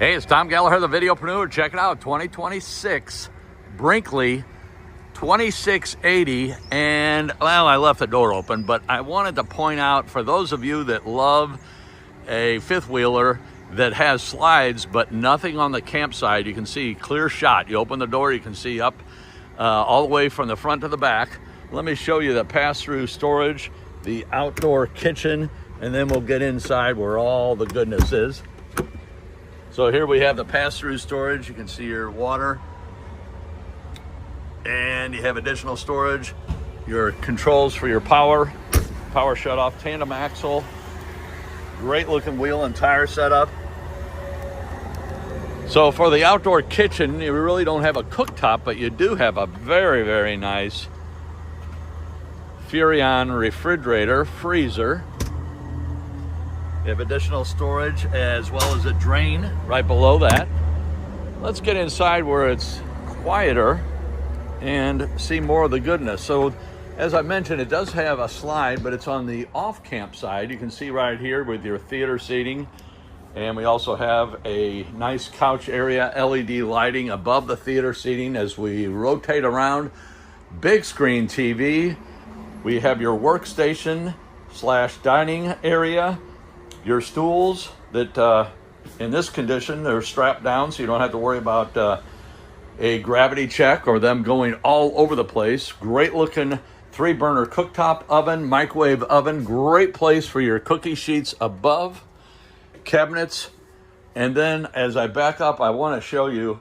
Hey, it's Tom Gallagher, the Videopreneur. Check it out, 2026 Brinkley 2680. And, well, I left the door open, but I wanted to point out for those of you that love a fifth wheeler that has slides, but nothing on the campsite, you can see clear shot. You open the door, you can see up all the way from the front to the back. Let me show you the pass-through storage, the outdoor kitchen, and then we'll get inside where all the goodness is. So here we have the pass-through storage. You can see your water, and you have additional storage, your controls for your power shut-off, tandem axle, great looking wheel and tire setup. So for the outdoor kitchen, you really don't have a cooktop, but you do have a very, very nice Furrion refrigerator, freezer. You have additional storage as well as a drain right below that. Let's get inside where it's quieter and see more of the goodness. So as I mentioned, it does have a slide, but it's on the off-camp side. You can see right here with your theater seating. And we also have a nice couch area, LED lighting above the theater seating as we rotate around. Big screen TV. We have your workstation / dining area. Your stools that in this condition, they're strapped down, so you don't have to worry about a gravity check or them going all over the place. Great looking 3-burner cooktop oven, microwave oven. Great place for your cookie sheets above. Cabinets. And then as I back up, I want to show you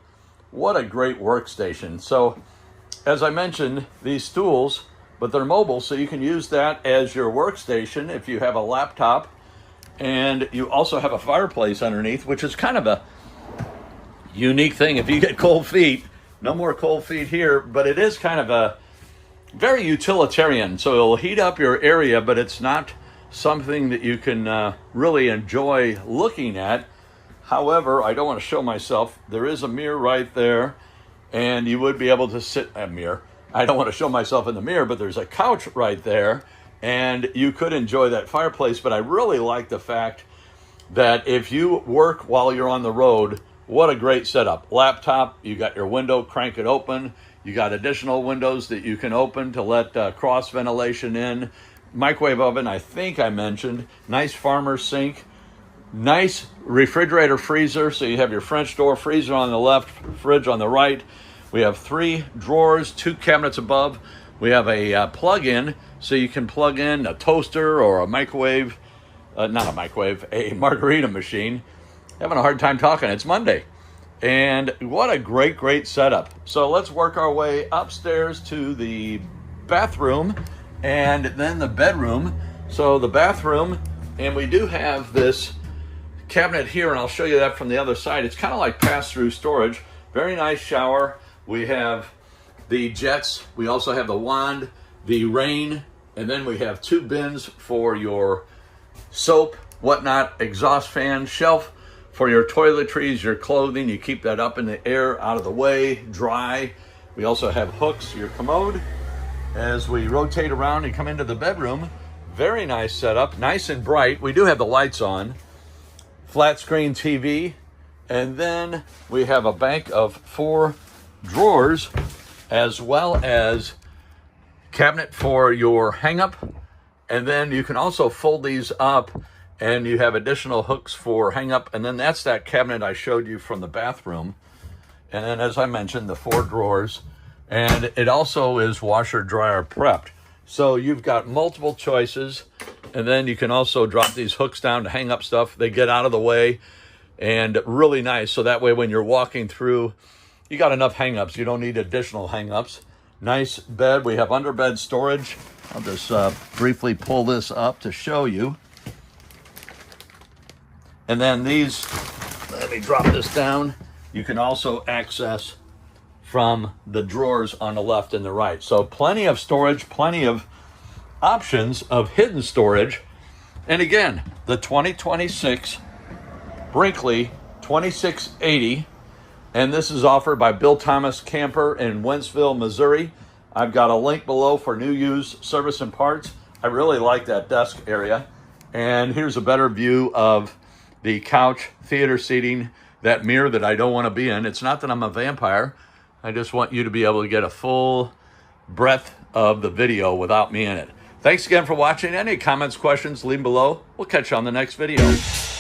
what a great workstation. So as I mentioned, these stools, but they're mobile, so you can use that as your workstation if you have a laptop. And you also have a fireplace underneath, which is kind of a unique thing. If you get cold feet, no more cold feet here, but it is kind of a very utilitarian. So it'll heat up your area, but it's not something that you can really enjoy looking at. However, I don't want to show myself. There is a mirror right there, and you would be able to sit a mirror. I don't want to show myself in the mirror, but there's a couch right there. And you could enjoy that fireplace, but I really like the fact that if you work while you're on the road, what a great setup. Laptop, you got your window, crank it open. You got additional windows that you can open to let cross ventilation in. Microwave oven, I think I mentioned. Nice farmer sink. Nice refrigerator freezer, so you have your French door, freezer on the left, fridge on the right. We have 3 drawers, 2 cabinets above. We have a plug-in, so you can plug in a toaster or a microwave, not a microwave, a margarita machine. Having a hard time talking, it's Monday. And what a great, great setup. So let's work our way upstairs to the bathroom and then the bedroom. So the bathroom, and we do have this cabinet here, and I'll show you that from the other side. It's kind of like pass-through storage. Very nice shower. We have the jets. We also have the wand, the rain, and then we have 2 bins for your soap, whatnot, exhaust fan, shelf for your toiletries, your clothing. You keep that up in the air, out of the way, dry. We also have hooks, your commode. As we rotate around and come into the bedroom, very nice setup, nice and bright. We do have the lights on, flat screen TV, and then we have a bank of 4 drawers, as well as cabinet for your hang-up. And then you can also fold these up, and you have additional hooks for hang-up. And then that's that cabinet I showed you from the bathroom. And then, as I mentioned, the 4 drawers. And it also is washer-dryer prepped. So you've got multiple choices. And then you can also drop these hooks down to hang up stuff. They get out of the way, and really nice. So that way when you're walking through, you got enough hang-ups. You don't need additional hang-ups. Nice bed. We have underbed storage. I'll just briefly pull this up to show you. And then these, let me drop this down. You can also access from the drawers on the left and the right. So plenty of storage, plenty of options of hidden storage. And again, the 2026 Brinkley 2680. And this is offered by Bill Thomas Camper in Wentzville, Missouri. I've got a link below for new, used, service, and parts. I really like that desk area. And here's a better view of the couch, theater seating. that mirror that I don't want to be in. It's not that I'm a vampire. I just want you to be able to get a full breadth of the video without me in it. Thanks again for watching. Any comments, questions, leave them below. We'll catch you on the next video.